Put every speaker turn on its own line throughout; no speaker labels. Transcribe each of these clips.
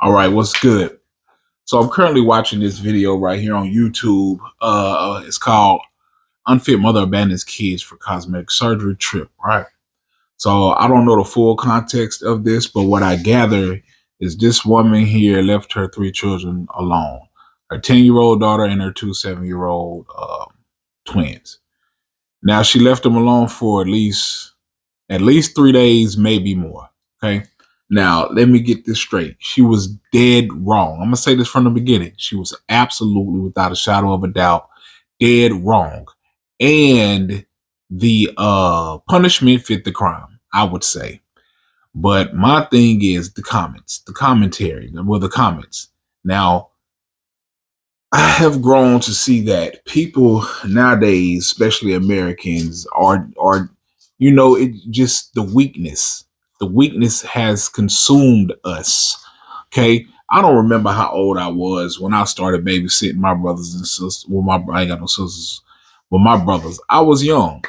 All right, what's good? So I'm currently watching this video right here on YouTube. It's called "Unfit Mother Abandons Kids for Cosmetic Surgery Trip." Right. So I don't know the full context of this, but what I gather is this woman here left her three children alone: her 10-year-old daughter and her two 7-year-old twins. Now she left them alone for at least 3 days, maybe more. Okay. Now, let me get this straight. She was dead wrong. I'm going to say this from the beginning. She was absolutely, without a shadow of a doubt, dead wrong. And the punishment fit the crime, I would say. But my thing is the comments, the commentary, well, the comments. Now, I have grown to see that people nowadays, especially Americans, are it just the weakness. The weakness has consumed us. Okay. I don't remember how old I was when I started babysitting my brothers and sisters. Well, I ain't got no sisters. Well, my brothers. I was young.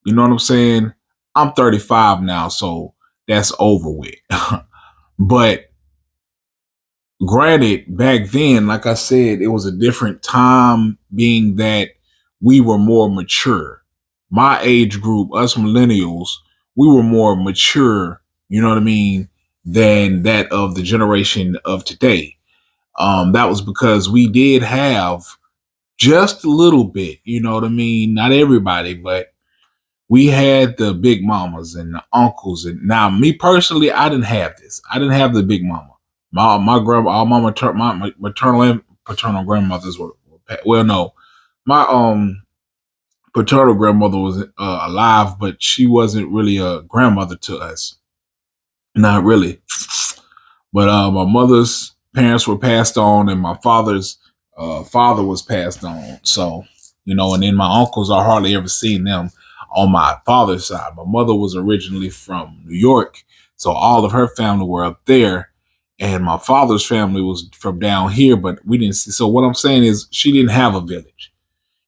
You know what I'm saying? I'm 35 now, so that's over with. But granted, back then, like I said, it was a different time, being that we were more mature. My age group, us millennials, we were more mature, you know what I mean, than that of the generation of today. That was because we did have just a little bit, you know what I mean? Not everybody, but we had the big mamas and the uncles. And now, me personally, I didn't have this. I didn't have the big mama. My grandma, all my maternal and paternal grandmothers well, no, my paternal grandmother was alive, but she wasn't really a grandmother to us. Not really. But my mother's parents were passed on, and my father's father was passed on. So, and then my uncles, I hardly ever seen them on my father's side. My mother was originally from New York, so all of her family were up there, and my father's family was from down here, but we didn't see. So what I'm saying is, she didn't have a village.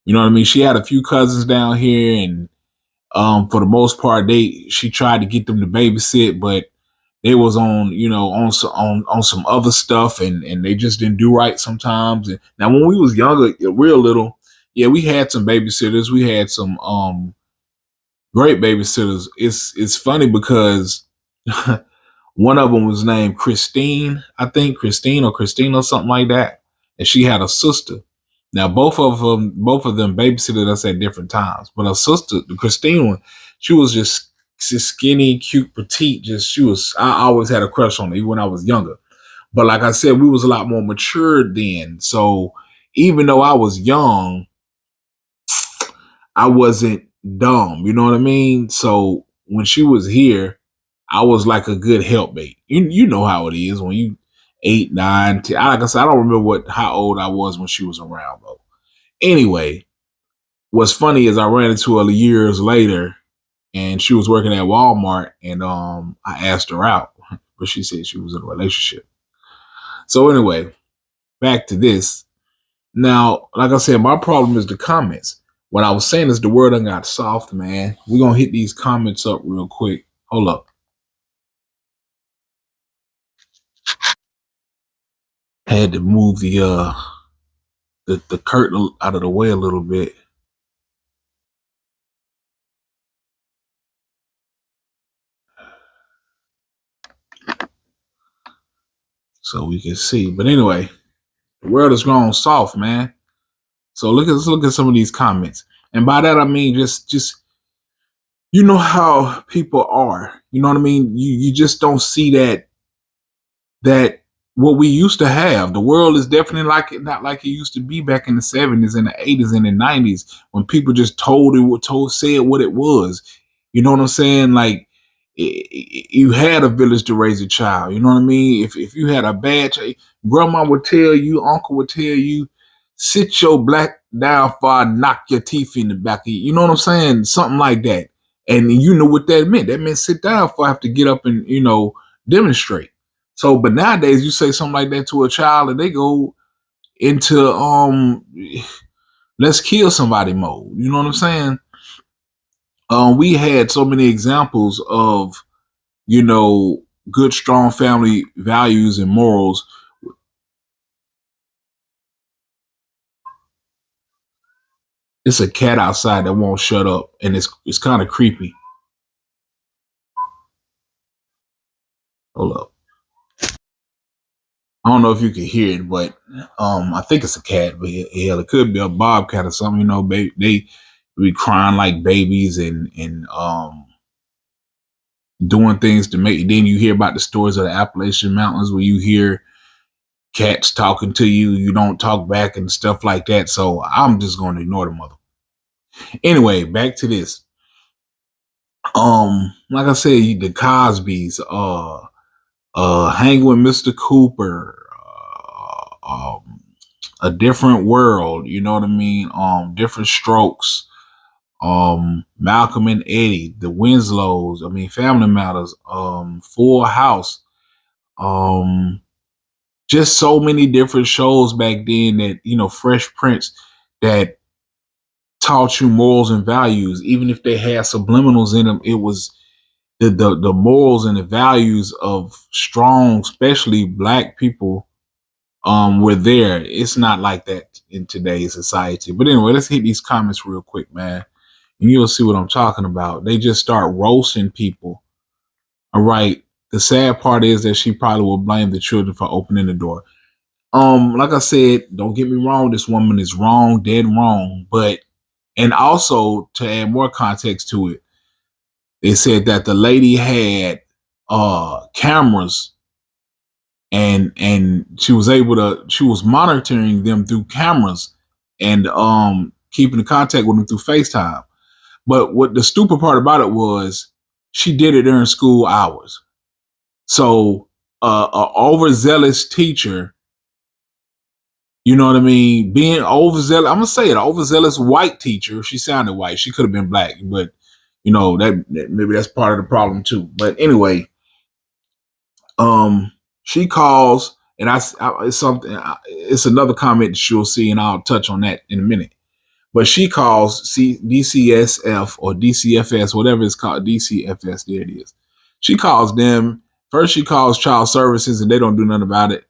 You know what I mean? She had a few cousins down here, and for the most part, she tried to get them to babysit, but they was on, on some other stuff, and they just didn't do right sometimes. And now, when we was younger, real little, yeah, we had some babysitters. We had some great babysitters. It's funny because one of them was named Christine, I think Christine or something like that, and she had a sister. Now, both of them babysitted us at different times, but her sister, the Christine one, she was just skinny, cute, petite. I always had a crush on her, even when I was younger. But like I said, we was a lot more mature then. So even though I was young, I wasn't dumb. You know what I mean? So when she was here, I was like a good helpmate. You know how it is when you 8, 9, 10. Like I said, I don't remember how old I was when she was around though. Anyway, what's funny is I ran into her years later, and she was working at Walmart, and I asked her out, but she said she was in a relationship. So anyway, back to this. Now, like I said, my problem is the comments. What I was saying is the word done got soft, man. We're gonna hit these comments up real quick. Hold up. Had to move the curtain out of the way a little bit. So we can see. But anyway, the world has grown soft, man. So let's look at some of these comments. And by that I mean just you know how people are. You know what I mean? You just don't see that what we used to have. The world is definitely not like it used to be back in the 70s and the 80s and the 90s, when people just said what it was. You know what I'm saying? Like, you had a village to raise a child. You know what I mean? If you had a bad child, grandma would tell you, uncle would tell you, sit your black down before I knock your teeth in the back of you. You know what I'm saying? Something like that. And you know what that meant. That meant sit down before I have to get up and, demonstrate. So, but nowadays you say something like that to a child, and they go into let's kill somebody mode. You know what I'm saying? We had so many examples of, good, strong family values and morals It's a cat outside that won't shut up, and it's kind of creepy. Hold up. I don't know if you can hear it, but I think it's a cat, but yeah, it could be a bobcat or something. You know, they be crying like babies and doing things to make. Then you hear about the stories of the Appalachian Mountains where you hear cats talking to you, you don't talk back and stuff like that. So I'm just going to ignore the mother. Anyway, back to this. Like I said, the Cosbys, Hang with Mr. Cooper, A Different World, you know what I mean? Different Strokes, Malcolm and Eddie, The Winslows, I mean, Family Matters, Full House, um, just so many different shows back then that, you know, Fresh Prince that taught you morals and values, even if they had subliminals in them. It was the morals and the values of strong, especially black people, were there. It's not like that in today's society. But anyway, let's hit these comments real quick, man, and you'll see what I'm talking about. They just start roasting people. All right. The sad part is that she probably will blame the children for opening the door. Like I said, don't get me wrong, this woman is wrong, dead wrong. But and also to add more context to it, they said that the lady had cameras and she was monitoring them through cameras and keeping in contact with them through FaceTime. But what the stupid part about it was she did it during school hours. So a overzealous teacher, you know what I mean, being overzealous, I'm gonna say it, overzealous white teacher. She sounded white. She could have been black, but you know that maybe that's part of the problem too. But anyway, she calls, and it's something. It's another comment that you'll see, and I'll touch on that in a minute. But she calls DCSF or DCFS, whatever it's called, DCFS. There it is. She calls them first. She calls Child Services, and they don't do nothing about it.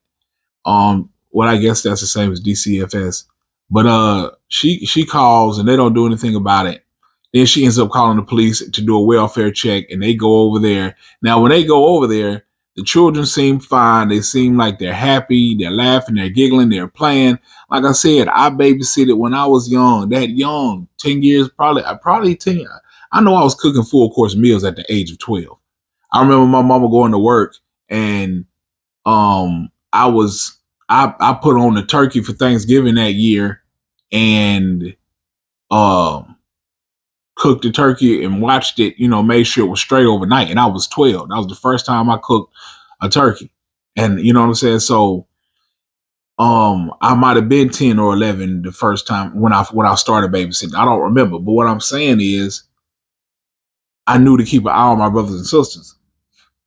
Well, I guess that's the same as DCFS. But she calls, and they don't do anything about it. Then she ends up calling the police to do a welfare check, and they go over there. Now, when they go over there, the children seem fine. They seem like they're happy. They're laughing. They're giggling. They're playing. Like I said, I babysitted when I was young. That young, 10 years, probably 10. I know I was cooking full course meals at the age of 12. I remember my mama going to work, and I put on the turkey for Thanksgiving that year, and cooked the turkey and watched it, you know, made sure it was straight overnight. And I was 12. That was the first time I cooked a turkey. And you know what I'm saying? So I might have been 10 or 11 the first time when I started babysitting. I don't remember. But what I'm saying is I knew to keep an eye on my brothers and sisters.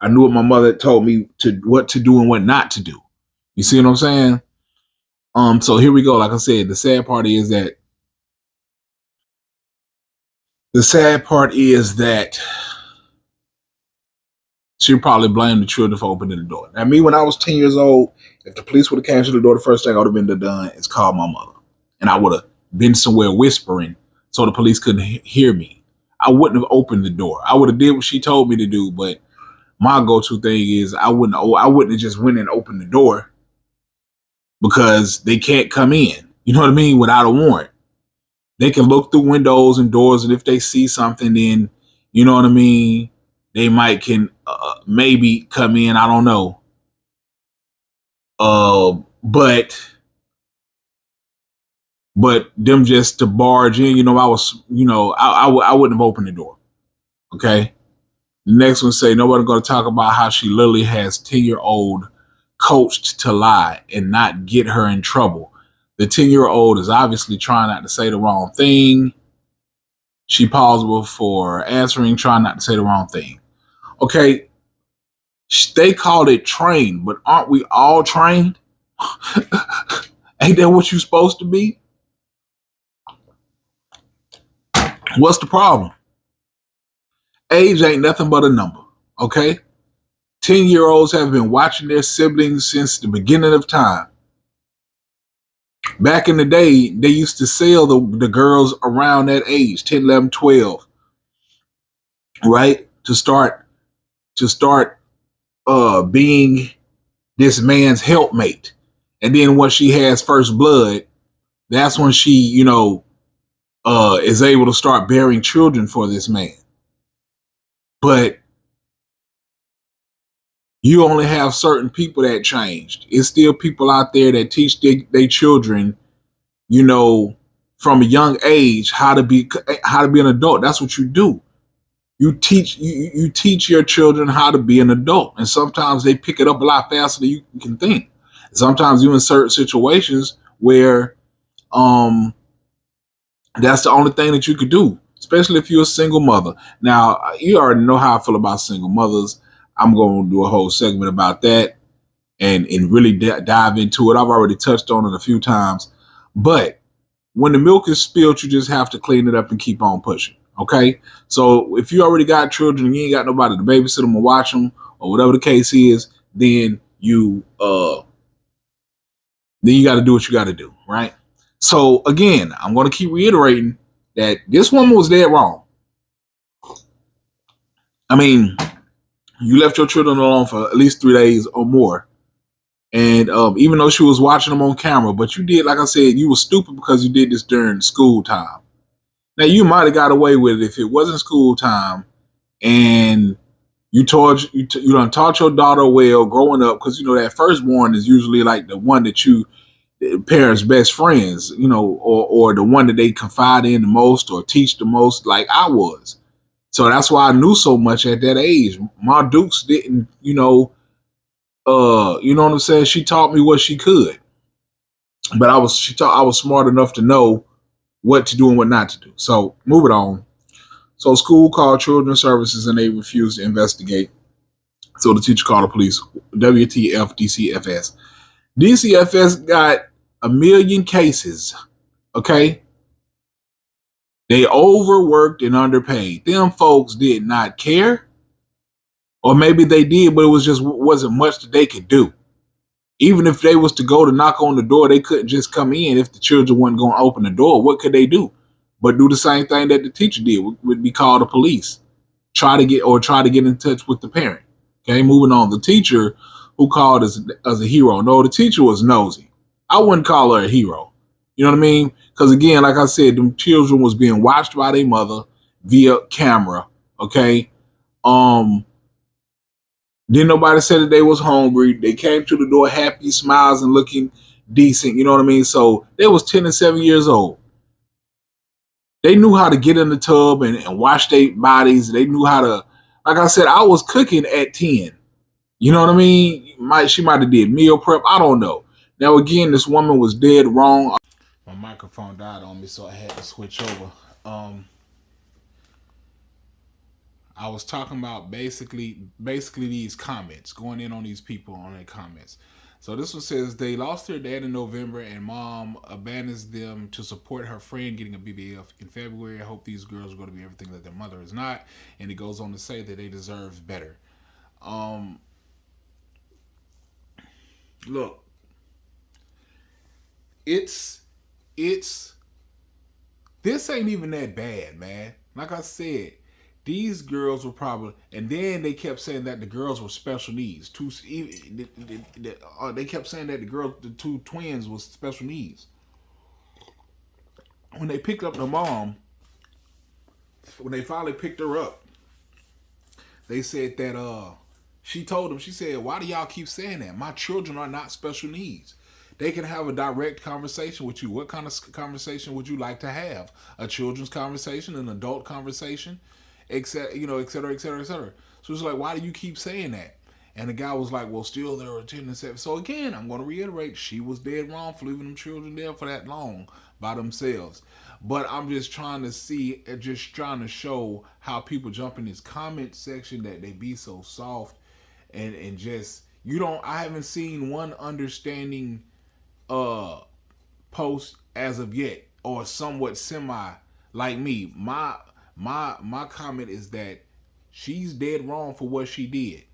I knew what my mother told me what to do and what not to do. You see what I'm saying? So here we go. Like I said, the sad part is that she'll probably blame the children for opening the door. Now, me, when I was 10 years old, if the police would have came to the door, the first thing I would have been done is call my mother. And I would have been somewhere whispering so the police couldn't hear me. I wouldn't have opened the door. I would have did what she told me to do, but my go-to thing is I wouldn't have just went and opened the door because they can't come in. You know what I mean? Without a warrant. They can look through windows and doors, and if they see something, then you know what I mean. They might can maybe come in. I don't know. But them just to barge in, you know, I wouldn't have opened the door. Okay. The next one say nobody's going to talk about how she literally has 10-year-old coached to lie and not get her in trouble. The 10-year-old is obviously trying not to say the wrong thing. She paused before answering, trying not to say the wrong thing. Okay, they called it trained, but aren't we all trained? Ain't that what you're supposed to be? What's the problem? Age ain't nothing but a number, okay? 10-year-olds have been watching their siblings since the beginning of time. Back in the day, they used to sell the girls around that age, 10, 11, 12, right? To start being this man's helpmate. And then once she has first blood, that's when she, is able to start bearing children for this man. But you only have certain people that changed. It's still people out there that teach their children, you know, from a young age how to be an adult. That's what you do. You teach your children how to be an adult, and sometimes they pick it up a lot faster than you can think. Sometimes you in certain situations where um that's the only thing that you could do, especially if you're a single mother. Now, you already know how I feel about single mothers. I'm going to do a whole segment about that and really dive into it. I've already touched on it a few times, but when the milk is spilled, you just have to clean it up and keep on pushing. Okay, so if you already got children and you ain't got nobody to babysit them or watch them or whatever the case is, then you got to do what you got to do, right? So again, I'm going to keep reiterating that this woman was dead wrong. I mean, you left your children alone for at least 3 days or more. And even though she was watching them on camera, but you did, like I said, you were stupid because you did this during school time. Now, you might have got away with it if it wasn't school time and you done taught your daughter well growing up, because that firstborn is usually like the one that the parents' best friends, or the one that they confide in the most or teach the most, like I was. So that's why I knew so much at that age. My Dukes didn't, you know what I'm saying? She taught me what she could, but I was smart enough to know what to do and what not to do. So moving on. So school called children's services and they refused to investigate. So the teacher called the police. WTF, DCFS. DCFS got a million cases. Okay. They overworked and underpaid. Them folks did not care. Or maybe they did, but it wasn't much that they could do. Even if they was to go to knock on the door, they couldn't just come in if the children wasn't going to open the door. What could they do? But do the same thing that the teacher did, would be call the police. Try to get in touch with the parent. Okay, moving on. The teacher who called as a hero. No, the teacher was nosy. I wouldn't call her a hero. You know what I mean? Because again, like I said, the children was being watched by their mother via camera. Okay. Then nobody said that they was hungry. They came to the door happy, smiles, and looking decent. You know what I mean? So they was 10 and 7 years old. They knew how to get in the tub and wash their bodies. They knew how to, like I said, I was cooking at 10. You know what I mean? She might have did meal prep. I don't know. Now again, this woman was dead wrong. My microphone died on me, so I had to switch over. I was talking about basically these comments, going in on these people on their comments. So this one says they lost their dad in November and mom abandons them to support her friend getting a BBL in February. I hope these girls are going to be everything that their mother is not. And it goes on to say that they deserve better. Look, it's this ain't even that bad, man. Like I said, these girls were probably, and then they kept saying that the girls were special needs. They kept saying that the two twins was special needs. When they picked up the mom, when they finally picked her up, they said that she told them, she said, "Why do y'all keep saying that? My children are not special needs. They can have a direct conversation with you. What kind of conversation would you like to have? A children's conversation, an adult conversation, etc., et cetera, et cetera, et cetera." So it's like, why do you keep saying that? And the guy was like, well, still there were 10 and 7. So again, I'm going to reiterate, she was dead wrong for leaving them children there for that long by themselves. But I'm just trying to show how people jump in this comment section, that they be so soft and just, I haven't seen one understanding uh post as of yet, or somewhat semi like me. My comment is that she's dead wrong for what she did.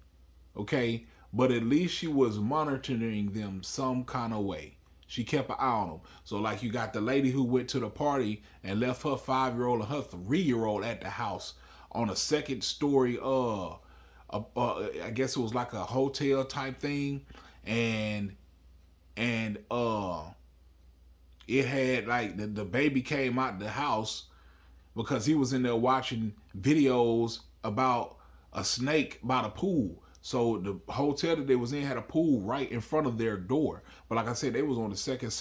Okay, but at least she was monitoring them some kind of way. She kept an eye on them. So like you got the lady who went to the party and left her 5-year-old and her 3-year-old at the house on a second story I guess it was like a hotel type thing, and and it had like the baby came out the house because he was in there watching videos about a snake by the pool. So the hotel that they was in had a pool right in front of their door. But like I said, they was on the second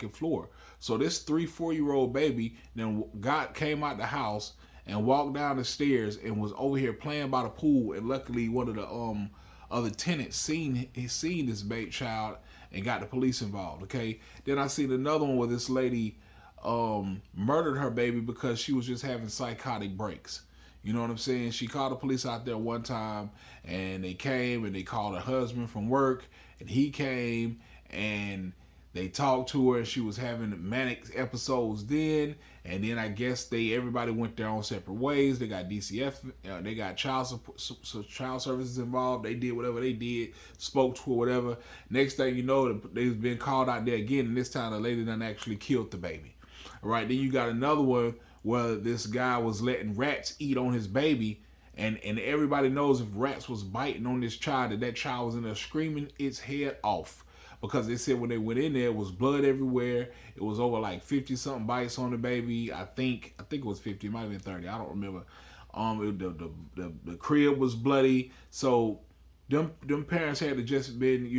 floor. So this 3-4 year old baby then came out the house and walked down the stairs and was over here playing by the pool. And luckily, one of the other tenants seen this baby child and got the police involved. Okay. Then I seen another one where this lady murdered her baby because she was just having psychotic breaks. You know what I'm saying? She called the police out there one time, and they came and they called her husband from work, and he came and they talked to her, and she was having manic episodes then. And then I guess everybody went their own separate ways. They got DCF, they got child support, so child services involved. They did whatever they did, spoke to her, whatever. Next thing you know, they've been called out there again, and this time the lady done actually killed the baby. All right, then you got another one where this guy was letting rats eat on his baby, and everybody knows if rats was biting on this child, that child was in there screaming its head off, because they said when they went in there, it was blood everywhere. It was over like 50 something bites on the baby. I think it was 50. It might have been 30. I don't remember. The crib was bloody. So them parents had to just been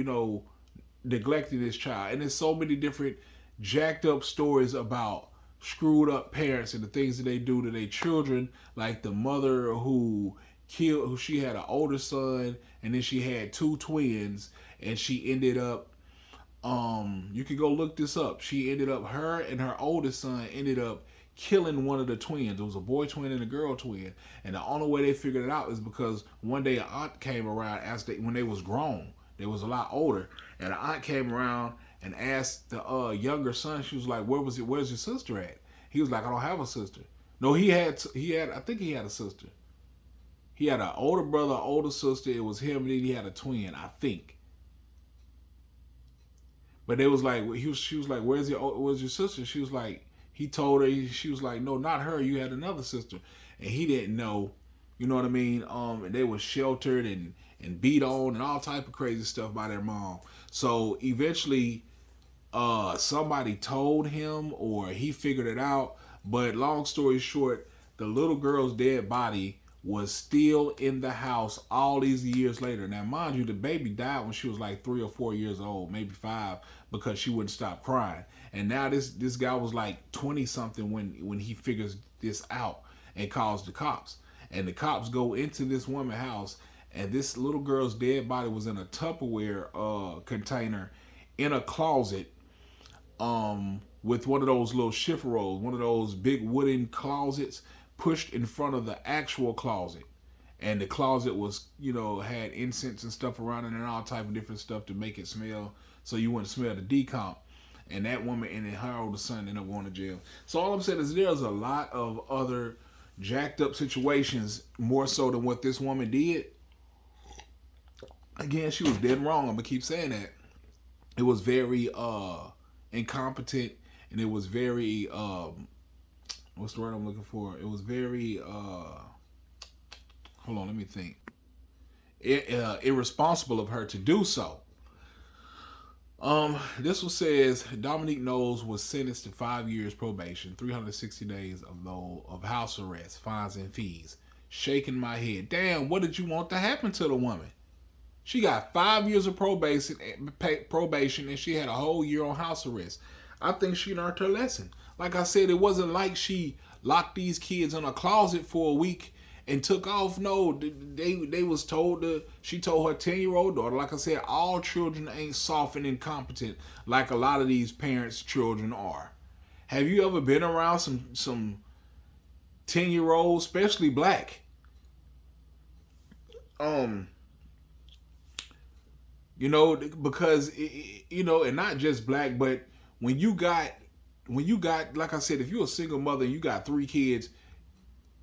neglecting this child, and there's so many different jacked up stories about screwed up parents and the things that they do to their children, like the mother who she had an older son, and then she had 2 twins, and she ended up you can go look this up. Her and her oldest son ended up killing one of the twins. It was a boy twin and a girl twin, and the only way they figured it out is because one day an aunt came around when they was grown. They was a lot older, and the aunt came around and asked the younger son. She was like, "Where's your sister at?" He was like, "I don't have a sister." No, he had. I think he had a sister. He had an older brother, older sister. It was him, and then he had a twin, I think. But they was like, she was like, "Where's your sister?" She was like, he told her. She was like, "No, not her. You had another sister," and he didn't know. You know what I mean? And they were sheltered and beat on and all type of crazy stuff by their mom. So eventually, somebody told him, or he figured it out. But long story short, the little girl's dead body was still in the house all these years later. Now, mind you, the baby died when she was like 3 or 4 years old, maybe 5, because she wouldn't stop crying. And now this guy was like 20 something when he figures this out and calls the cops. And the cops go into this woman's house, and this little girl's dead body was in a Tupperware container in a closet, with one of those little chifferos, one of those big wooden closets pushed in front of the actual closet. And the closet was, had incense and stuff around it and all type of different stuff to make it smell, so you wouldn't smell the decomp. And that woman and her older son ended up going to jail. So all I'm saying is there's a lot of other jacked up situations, more so than what this woman did. Again, she was dead wrong. I'm gonna keep saying that. It was very incompetent, and it was very what's the word I'm looking for? It was very hold on, let me think. Irresponsible of her to do so. This one says Dominique Knowles was sentenced to 5 years probation, 360 days of house arrest, fines and fees. Shaking my head. Damn, what did you want to happen to the woman? She got 5 years of probation, and she had a whole year on house arrest. I think she learned her lesson. Like I said, it wasn't like she locked these kids in a closet for a week and took off. No, they was told she told her 10-year-old daughter, like I said, all children ain't soft and incompetent like a lot of these parents' children are. Have you ever been around some 10-year-olds, especially black? Because and not just black, but when you got, like I said, if you're a single mother and you got 3 kids,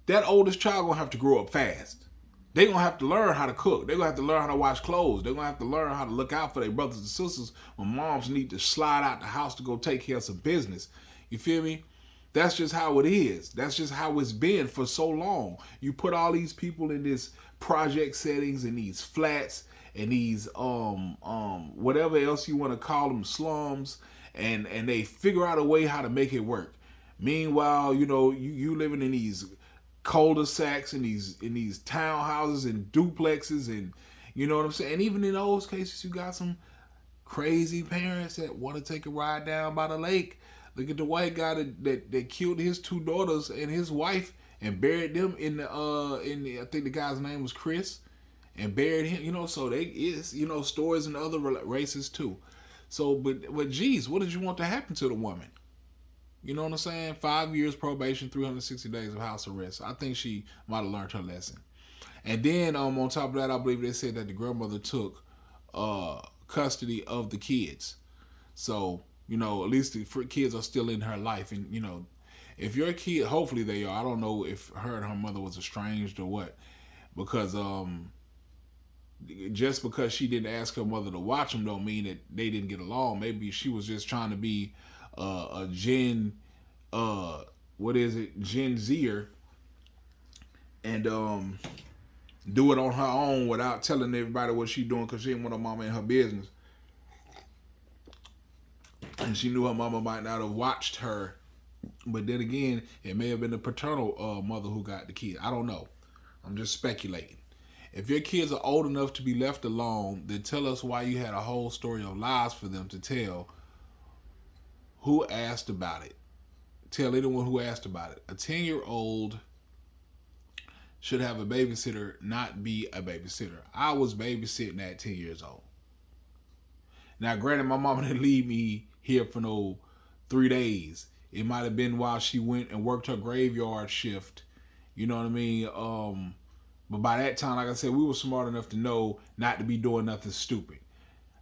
that oldest child gonna have to grow up fast. They're gonna have to learn how to cook. They're gonna have to learn how to wash clothes. They're gonna have to learn how to look out for their brothers and sisters when moms need to slide out the house to go take care of some business. You feel me? That's just how it is. That's just how it's been for so long. You put all these people in this project settings and these flats and these whatever else you want to call them, slums, and they figure out a way how to make it work. Meanwhile, you living in these cul-de-sacs and these townhouses and duplexes, and you know what I'm saying. And even in those cases, you got some crazy parents that want to take a ride down by the lake. Look at the white guy that killed his two daughters and his wife and buried them in the I think the guy's name was Chris, and buried him. So they is stories in other races too. So, but geez, what did you want to happen to the woman? You know what I'm saying? 5 years probation, 360 days of house arrest. I think she might have learned her lesson. And then on top of that, I believe they said that the grandmother took custody of the kids. So, at least the kids are still in her life. And, if your kid, hopefully they are. I don't know if her and her mother was estranged or what. Because just because she didn't ask her mother to watch them don't mean that they didn't get along. Maybe she was just trying to be a Gen Zer, and do it on her own without telling everybody what she's doing, because she didn't want her mama in her business. And she knew her mama might not have watched her. But then again, it may have been the paternal mother who got the kid. I don't know. I'm just speculating. If your kids are old enough to be left alone, then tell us why you had a whole story of lies for them to tell. Who asked about it? Tell anyone who asked about it. A 10-year-old should have a babysitter, not be a babysitter. I was babysitting at 10 years old. Now, granted, my mama didn't leave me here for no 3 days. It might have been while she went and worked her graveyard shift. You know what I mean? But by that time, like I said, we were smart enough to know not to be doing nothing stupid.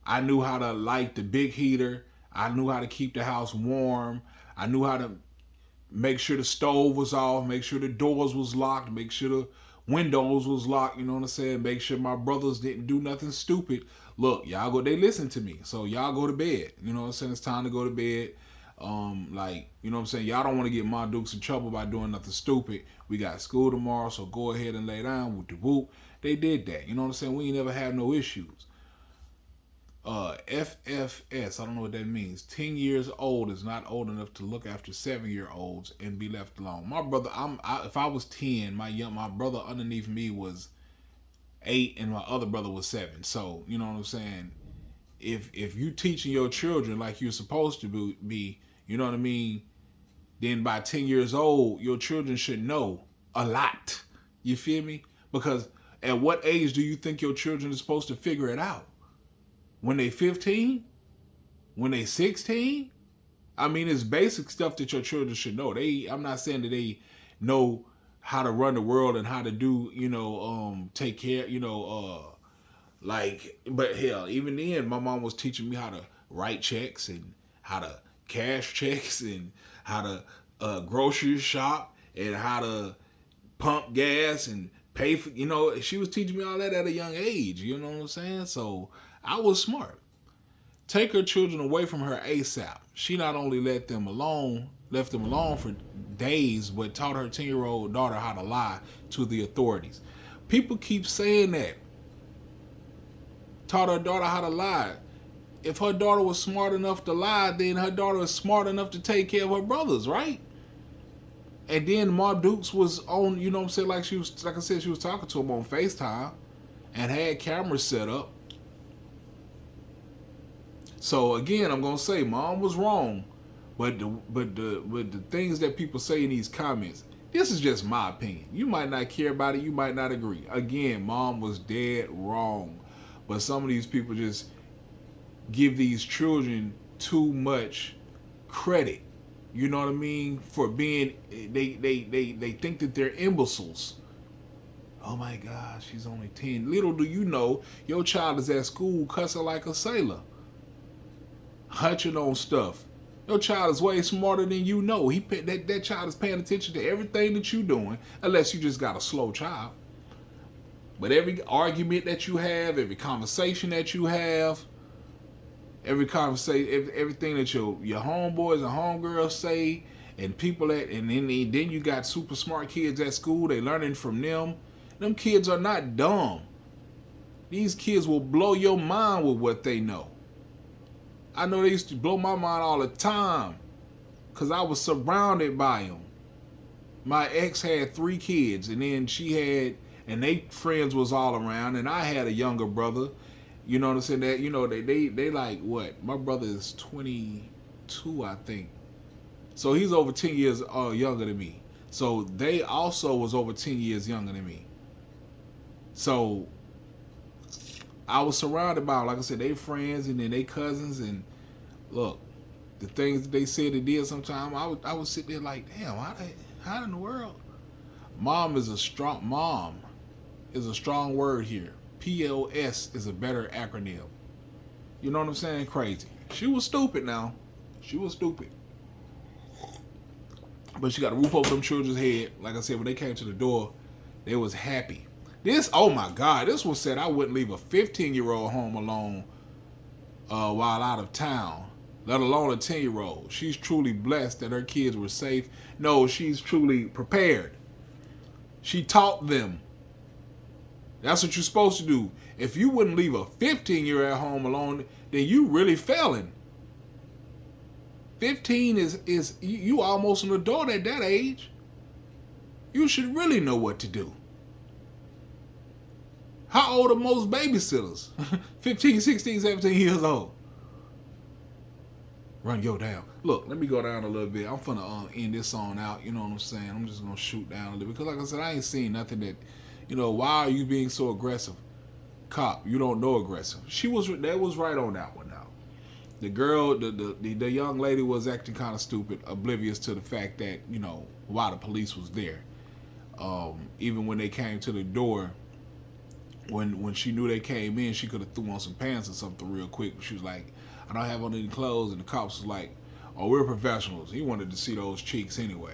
I knew how to light the big heater. I knew how to keep the house warm. I knew how to make sure the stove was off, make sure the doors was locked, make sure the windows was locked, you know what I'm saying? Make sure my brothers didn't do nothing stupid. Look, y'all go, they listen to me. So y'all go to bed. You know what I'm saying? It's time to go to bed. You know what I'm saying? Y'all don't want to get my dukes in trouble by doing nothing stupid. We got school tomorrow, so go ahead and lay down with the whoop. They did that. You know what I'm saying? We ain't never had no issues. FFS, I don't know what that means. 10 years old is not old enough to look after 7-year-olds and be left alone. My brother, if I was 10, my brother underneath me was 8 and my other brother was 7. So, you know what I'm saying? If you teaching your children like you're supposed to be, you know what I mean? Then by 10 years old, your children should know a lot. You feel me? Because at what age do you think your children are supposed to figure it out? When they 15? When they 16? I mean, it's basic stuff that your children should know. I'm not saying that they know how to run the world and how to do, take care, but hell, even then, my mom was teaching me how to write checks and how to cash checks and how to grocery shop and how to pump gas and pay for, she was teaching me all that at a young age, you know what I'm saying? So I was smart. Take her children away from her ASAP. She not only left them alone for days, but taught her 10-year-old daughter how to lie to the authorities. People keep saying that. Taught her daughter how to lie. If her daughter was smart enough to lie, then her daughter was smart enough to take care of her brothers, right? And then Ma Dukes was on, you know what I'm saying, like I said, she was talking to him on FaceTime and had cameras set up. So again, I'm gonna say Mom was wrong, but the things that people say in these comments, this is just my opinion. You might not care about it, you might not agree. Again, Mom was dead wrong, but some of these people just give these children too much credit. You know what I mean? For being, they think that they're imbeciles. Oh my gosh, she's only 10. Little do you know, your child is at school cussing like a sailor, hunching on stuff. Your child is way smarter than you know. That child is paying attention to everything that you're doing, unless you just got a slow child. But every argument that you have, every conversation that you have, everything that your homeboys and homegirls say, and people that, and then you got super smart kids at school. They learning from them. Them kids are not dumb. These kids will blow your mind with what they know. I know they used to blow my mind all the time because I was surrounded by them. My ex had 3 kids, and then she had, and they friends was all around, and I had a younger brother. You know what I'm saying? That, you know, they like what? My brother is 22, I think. So he's over 10 years younger than me. So they also was over 10 years younger than me. So I was surrounded by, like I said, they friends and then they cousins, and look, the things that they said and did sometimes, I would sit there like, damn, how in the world? Mom is a strong word here. PLS is a better acronym. You know what I'm saying? Crazy. She was stupid now. She was stupid. But she got a roof over them children's head. Like I said, when they came to the door, they was happy. Oh my God, this one said I wouldn't leave a 15-year-old home alone while out of town, let alone a 10-year-old. She's truly blessed that her kids were safe. No, she's truly prepared. She taught them. That's what you're supposed to do. If you wouldn't leave a 15-year-old at home alone, then you really failing. 15 is you almost an adult at that age. You should really know what to do. How old are most babysitters? 15, 16, 17 years old. Run yo down. Look, let me go down a little bit. I'm finna end this on out. You know what I'm saying? I'm just gonna shoot down a little bit. Because like I said, I ain't seen nothing that, why are you being so aggressive? Cop, you don't know aggressive. That was right on that one now. The girl, the young lady was acting kind of stupid, oblivious to the fact that, why the police was there. Even when they came to the door, when she knew they came in, she could have threw on some pants or something real quick. She was like, I don't have on any clothes. And the cops was like, oh, we're professionals. He wanted to see those cheeks anyway.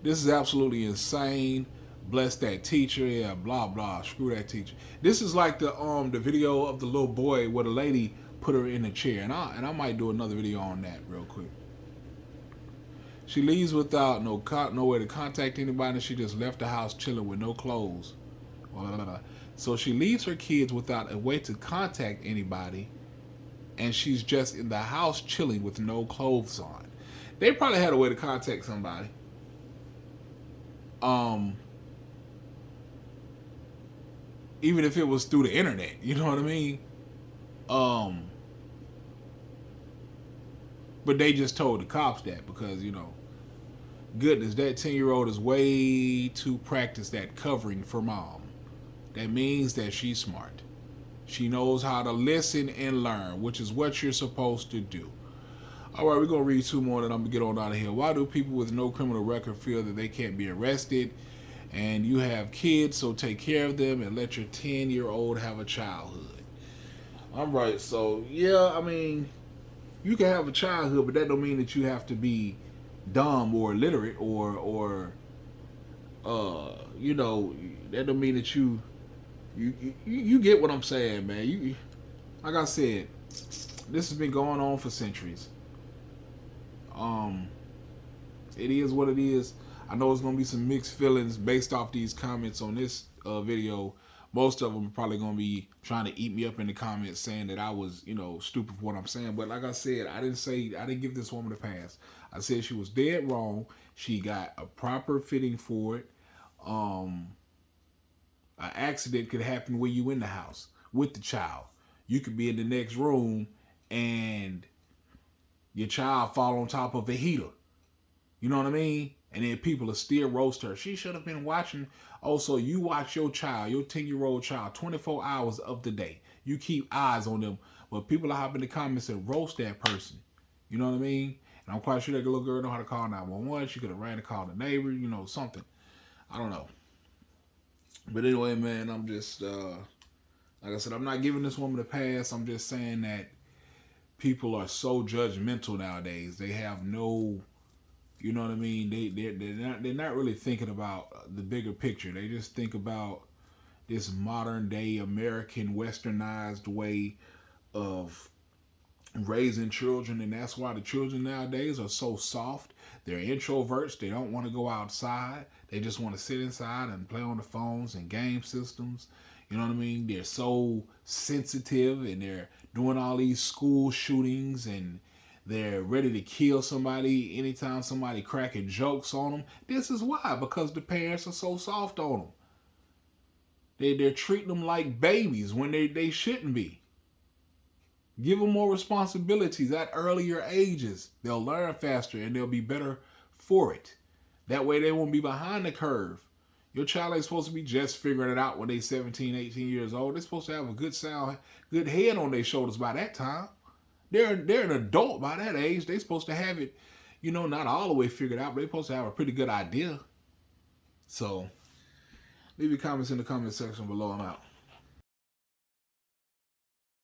This is absolutely insane. Bless that teacher. Yeah, blah, blah. Screw that teacher. This is like the video of the little boy where the lady put her in a chair. And I might do another video on that real quick. She leaves without nowhere to contact anybody. She just left the house chilling with no clothes. So she leaves her kids without a way to contact anybody, and she's just in the house chilling with no clothes on. They probably had a way to contact somebody. Even if it was through the internet, you know what I mean? But they just told the cops that because, goodness, that 10-year-old is way too practiced at covering for mom. That means that she's smart. She knows how to listen and learn, which is what you're supposed to do. All right, we're going to read 2 more and I'm going to get on out of here. Why do people with no criminal record feel that they can't be arrested? And you have kids, so take care of them and let your 10-year-old have a childhood. All right, so, yeah, I mean, you can have a childhood, but that don't mean that you have to be dumb or illiterate or that don't mean that you get what I'm saying, man. Like I said, this has been going on for centuries. It is what it is. I know it's gonna be some mixed feelings based off these comments on this video. Most of them are probably gonna be trying to eat me up in the comments, saying that I was, stupid for what I'm saying. But like I said, I didn't give this woman a pass. I said she was dead wrong. She got a proper fitting for it. An accident could happen when you in the house with the child. You could be in the next room and your child fall on top of a heater. You know what I mean? And then people will still roast her. She should have been watching. Also, you watch your child, your 10-year-old child, 24 hours of the day. You keep eyes on them. But people are hop in the comments and roast that person. You know what I mean? And I'm quite sure that little girl know how to call 911. She could have ran to call the neighbor, something. I don't know. But anyway, man, I'm just, like I said, I'm not giving this woman a pass. I'm just saying that people are so judgmental nowadays. They have no, you know what I mean? They're not really thinking about the bigger picture. They just think about this modern day American westernized way of raising children, and that's why the children nowadays are so soft. They're introverts. They don't want to go outside. They just want to sit inside and play on the phones and game systems. You know what I mean? They're so sensitive, and they're doing all these school shootings, and they're ready to kill somebody anytime somebody cracking jokes on them. This is why, because the parents are so soft on them. They're treating them like babies when they shouldn't be. Give them more responsibilities at earlier ages. They'll learn faster and they'll be better for it. That way they won't be behind the curve. Your child ain't supposed to be just figuring it out when they're 17, 18 years old. They're supposed to have a good head on their shoulders by that time. They're an adult by that age. They're supposed to have it, not all the way figured out, but they're supposed to have a pretty good idea. So leave your comments in the comment section below. I'm out.